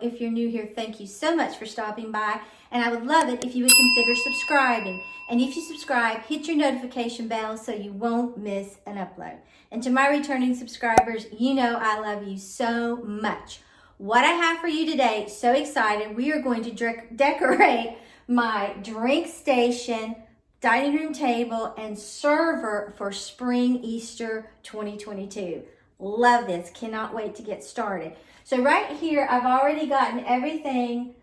If you're new here, thank you so much for stopping by. And I would love it if you would consider subscribing. And if you subscribe, hit your notification bell so you won't miss an upload. And to my returning subscribers, you know I love you so much. What I have for you today, so excited, we are going to decorate my drink station, dining room table, and server for Spring Easter 2022. Love this, cannot wait to get started. So right here, I've already gotten everything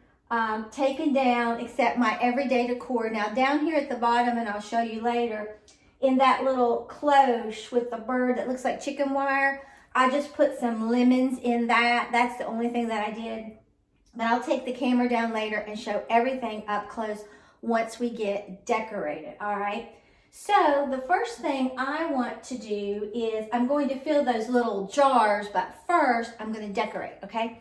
taken down except my everyday decor. Now down here at the bottom, and I'll show you later, in that little cloche with the bird that looks like chicken wire, I just put some lemons in that. That's the only thing that I did. But I'll take the camera down later and show everything up close once we get decorated, all right? So the first thing I want to do is I'm going to fill those little jars, but first I'm going to decorate, okay?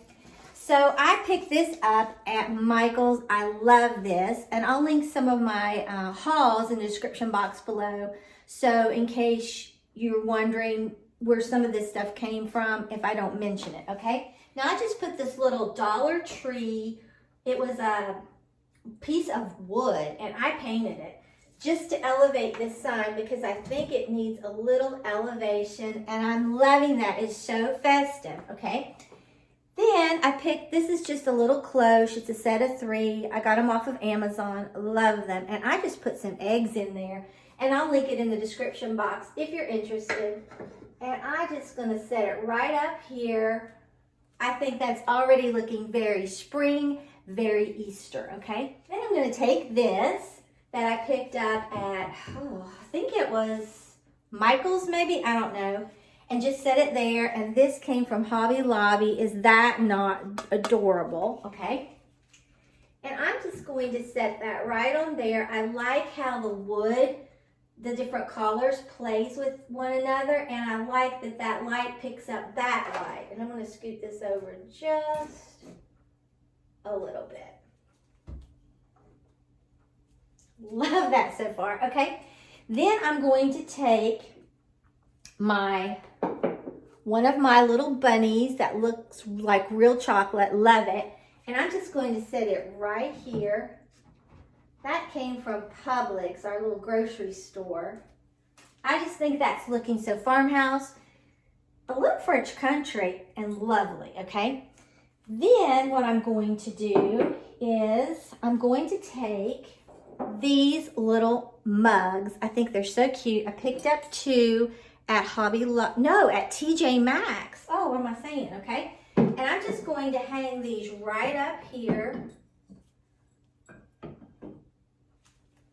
So I picked this up at Michael's. I love this, and I'll link some of my hauls in the description box below. So in case you're wondering where some of this stuff came from, if I don't mention it, okay? Now I just put this little Dollar Tree, it was a piece of wood, and I painted it just to elevate this sign because I think it needs a little elevation, and I'm loving that. It's so festive, okay? Then I picked, this is just a little cloche. It's a set of 3. I got them off of Amazon. Love them. And I just put some eggs in there, and I'll link it in the description box if you're interested. And I'm just going to set it right up here. I think that's already looking very spring, very Easter, okay? Then I'm going to take this that I picked up at, I think it was Michael's maybe, I don't know, and just set it there. And this came from Hobby Lobby. Is that not adorable? Okay. And I'm just going to set that right on there. I like how the wood, the different colors plays with one another, and I like that that light picks up that light. And I'm going to scoot this over just a little bit. Love that so far. Okay, then I'm going to take one of my little bunnies that looks like real chocolate. Love it. And I'm just going to set it right here. That came from Publix, our little grocery store. I just think that's looking so farmhouse, a little French country, and lovely, okay? Then what I'm going to do is I'm going to take these little mugs. I think they're so cute. I picked up 2 at at TJ Maxx. Oh, what am I saying, okay? And I'm just going to hang these right up here.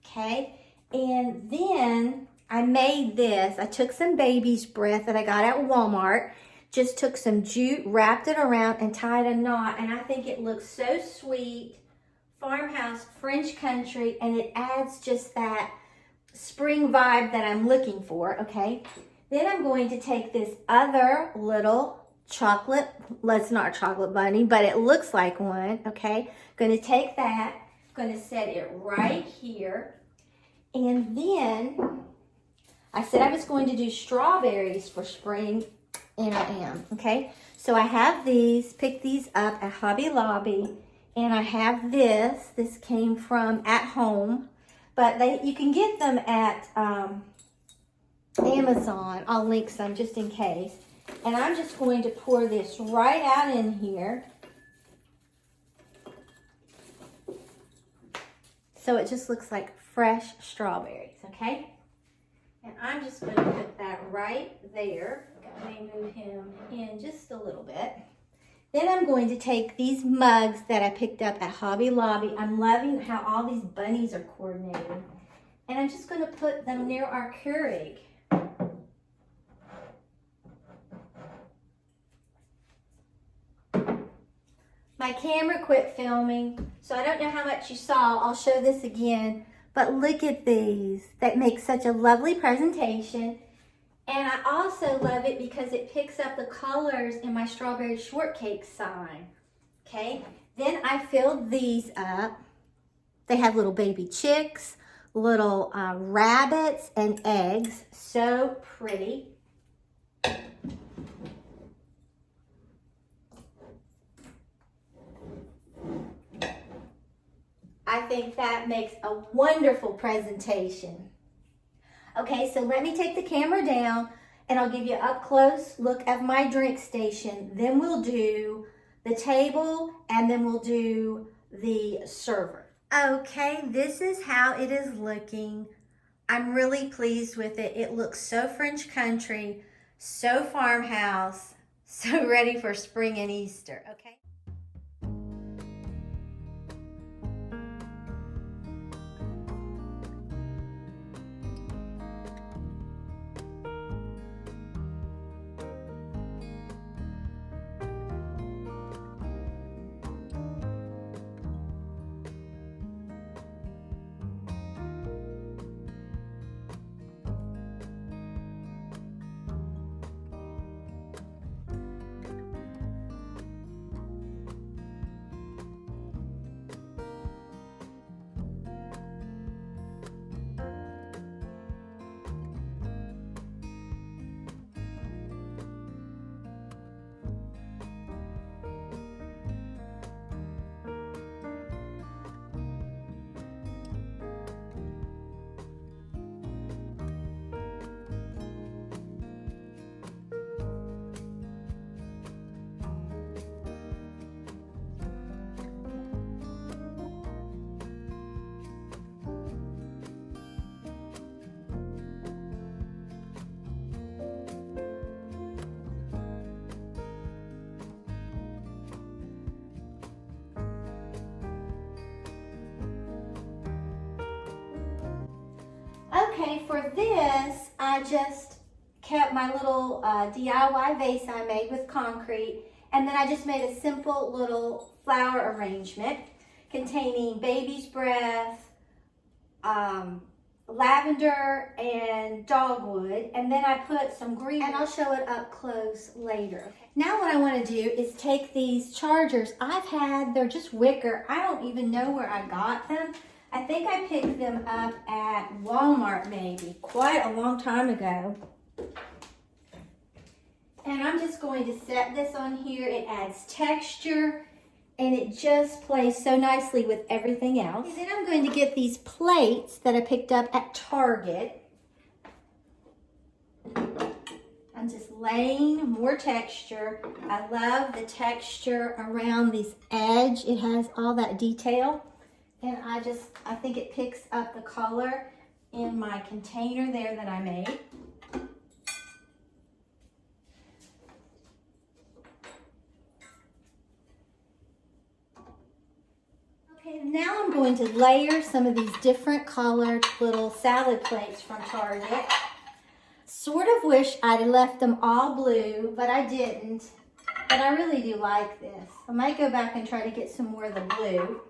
Okay, and then I made this. I took some baby's breath that I got at Walmart, just took some jute, wrapped it around, and tied a knot, and I think it looks so sweet. Farmhouse, French country, and it adds just that spring vibe that I'm looking for, okay? Then I'm going to take this other little chocolate, well, it's not a chocolate bunny, but it looks like one, okay? Going to take that, going to set it right here. And then I said I was going to do strawberries for spring, and I am, okay? So I have these, picked these up at Hobby Lobby, and I have this. This came from At Home, but you can get them at Amazon. I'll link some just in case. And I'm just going to pour this right out in here. So it just looks like fresh strawberries, okay? And I'm just going to put that right there. I may move him in just a little bit. Then I'm going to take these mugs that I picked up at Hobby Lobby. I'm loving how all these bunnies are coordinated. And I'm just going to put them near our Keurig. My camera quit filming, so I don't know how much you saw. I'll show this again. But look at these. That makes such a lovely presentation. And I also love it because it picks up the colors in my strawberry shortcake sign. Okay, then I filled these up. They have little baby chicks, little rabbits, and eggs. So pretty. I think that makes a wonderful presentation. Okay, so let me take the camera down and I'll give you an up close look of my drink station. Then we'll do the table and then we'll do the server. Okay, this is how it is looking. I'm really pleased with it. It looks so French country, so farmhouse, so ready for spring and Easter, okay? Okay, for this, I just kept my little DIY vase I made with concrete, and then I just made a simple little flower arrangement containing baby's breath, lavender, and dogwood, and then I put some green, and I'll show it up close later. Now what I want to do is take these chargers I've had, they're just wicker, I don't even know where I got them. I think I picked them up at Walmart maybe, quite a long time ago. And I'm just going to set this on here. It adds texture and it just plays so nicely with everything else. And then I'm going to get these plates that I picked up at Target. I'm just laying more texture. I love the texture around this edge. It has all that detail. And I think it picks up the color in my container there that I made. Okay, now I'm going to layer some of these different colored little salad plates from Target. Sort of wish I'd left them all blue, but I didn't. But I really do like this. I might go back and try to get some more of the blue.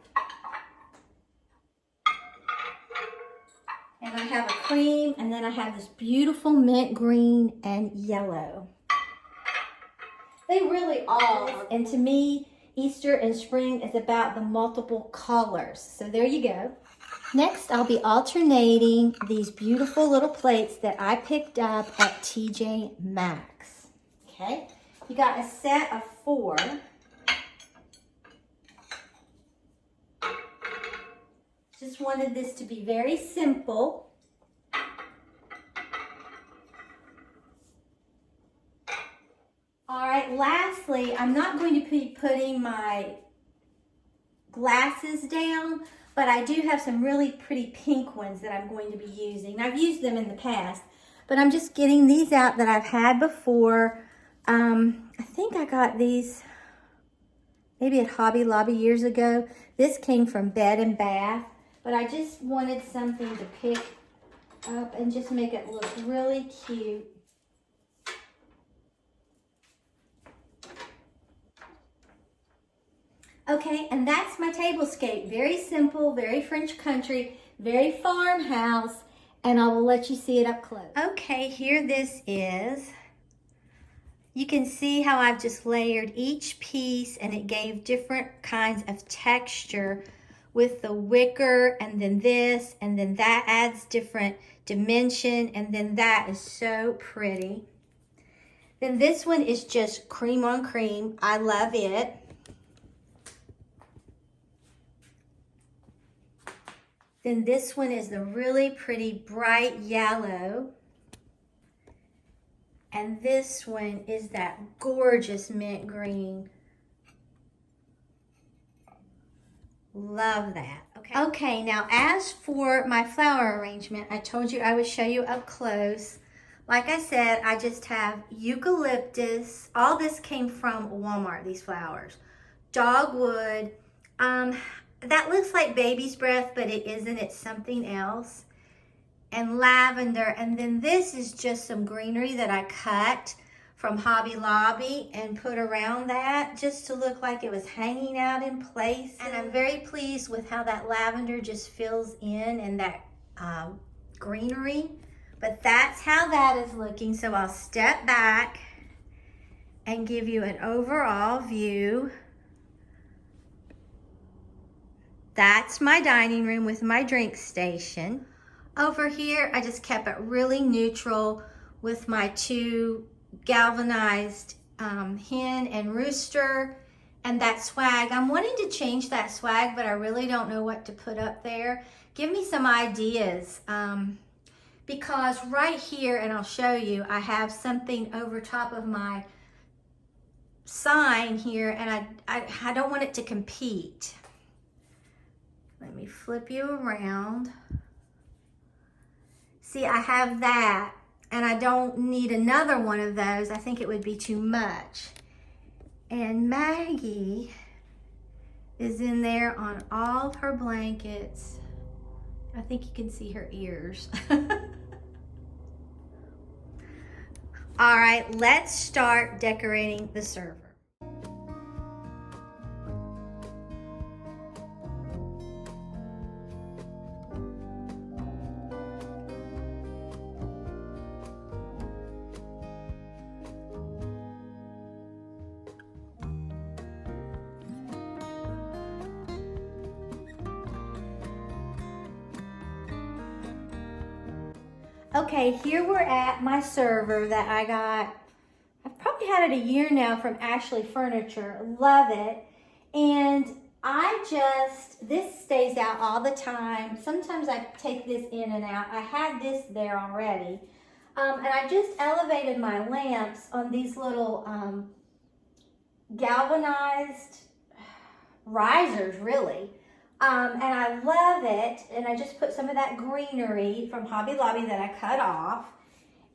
And I have a cream, and then I have this beautiful mint green and yellow. They really all are. And to me, Easter and spring is about the multiple colors. So there you go. Next, I'll be alternating these beautiful little plates that I picked up at TJ Maxx. Okay, you got a set of 4. Just wanted this to be very simple. All right, lastly, I'm not going to be putting my glasses down, but I do have some really pretty pink ones that I'm going to be using. I've used them in the past, but I'm just getting these out that I've had before. I think I got these maybe at Hobby Lobby years ago. This came from Bed and Bath. But I just wanted something to pick up and just make it look really cute. Okay, and that's my tablescape. Very simple, very French country, very farmhouse, and I will let you see it up close. Okay, here this is. You can see how I've just layered each piece and it gave different kinds of texture with the wicker, and then this, and then that adds different dimension, and then that is so pretty. Then this one is just cream on cream. I love it. Then this one is the really pretty bright yellow. And this one is that gorgeous mint green. Love that. Okay, now as for my flower arrangement, I told you I would show you up close. Like I said, I just have eucalyptus. All this came from Walmart, these flowers. Dogwood. That looks like baby's breath, but it isn't. It's something else. And lavender. And then this is just some greenery that I cut from Hobby Lobby and put around that just to look like it was hanging out in place. And I'm very pleased with how that lavender just fills in and that greenery. But that's how that is looking. So I'll step back and give you an overall view. That's my dining room with my drink station. Over here, I just kept it really neutral with my two galvanized hen and rooster and that swag. I'm wanting to change that swag, but I really don't know what to put up there. Give me some ideas. Because right here, and I'll show you, I have something over top of my sign here, and I don't want it to compete. Let me flip you around. See, I have that, and I don't need another one of those. I think it would be too much. And Maggie is in there on all of her blankets. I think you can see her ears. All right, let's start decorating the server. Okay, here we're at my server that I got. I've probably had it a year now from Ashley Furniture. Love it. And this stays out all the time. Sometimes I take this in and out. I had this there already. And I just elevated my lamps on these little galvanized risers, really. And I love it, and I just put some of that greenery from Hobby Lobby that I cut off.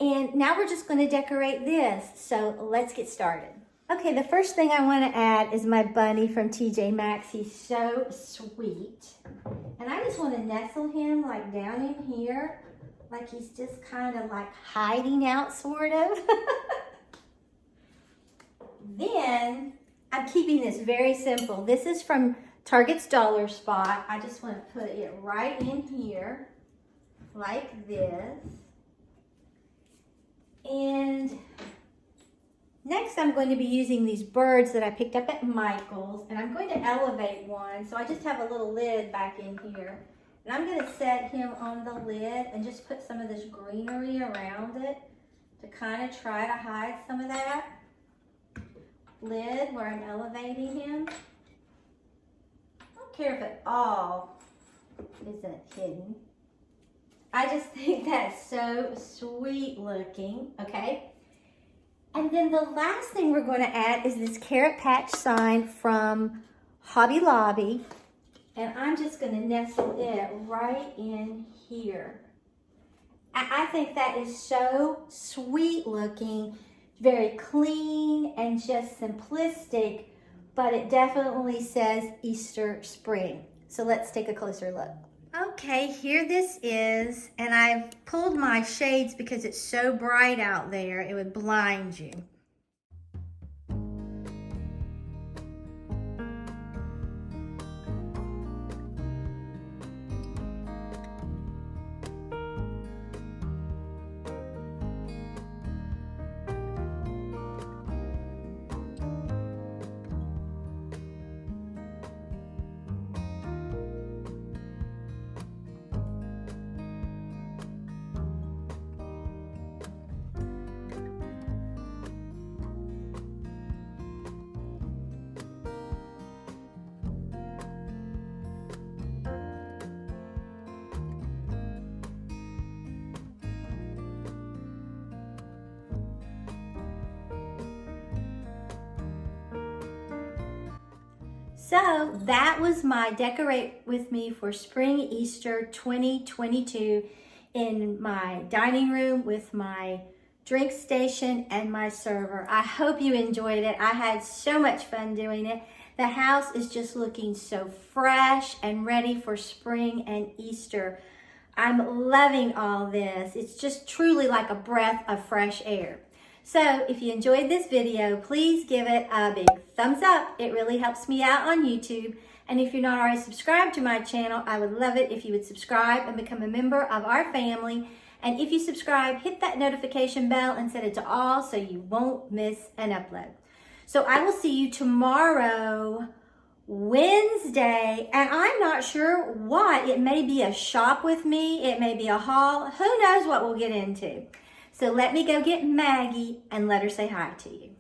And now we're just going to decorate this, so let's get started. Okay, the first thing I want to add is my bunny from TJ Maxx. He's so sweet. And I just want to nestle him like down in here, like he's just kind of like hiding out, sort of. Then, I'm keeping this very simple. This is from Target's Dollar Spot. I just want to put it right in here, like this. And next I'm going to be using these birds that I picked up at Michael's, and I'm going to elevate one. So I just have a little lid back in here. And I'm going to set him on the lid and just put some of this greenery around it to kind of try to hide some of that lid where I'm elevating him. Care if it all isn't hidden. I just think that's so sweet looking, okay? And then the last thing we're going to add is this carrot patch sign from Hobby Lobby. And I'm just going to nestle it right in here. I think that is so sweet looking, very clean and just simplistic. But it definitely says Easter Spring. So let's take a closer look. Okay, here this is, and I've pulled my shades because it's so bright out there, it would blind you. So that was my decorate with me for Spring Easter 2022 in my dining room with my drink station and my server. I hope you enjoyed it. I had so much fun doing it. The house is just looking so fresh and ready for spring and Easter. I'm loving all this. It's just truly like a breath of fresh air. So if you enjoyed this video, please give it a big thumbs up. It really helps me out on YouTube. And if you're not already subscribed to my channel, I would love it if you would subscribe and become a member of our family. And if you subscribe, hit that notification bell and set it to all so you won't miss an upload. So I will see you tomorrow, Wednesday, and I'm not sure what. It may be a shop with me. It may be a haul. Who knows what we'll get into. So let me go get Maggie and let her say hi to you.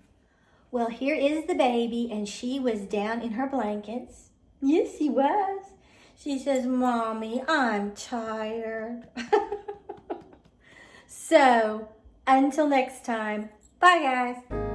Well, here is the baby, and she was down in her blankets. Yes, she was. She says, Mommy, I'm tired. So, until next time, bye guys.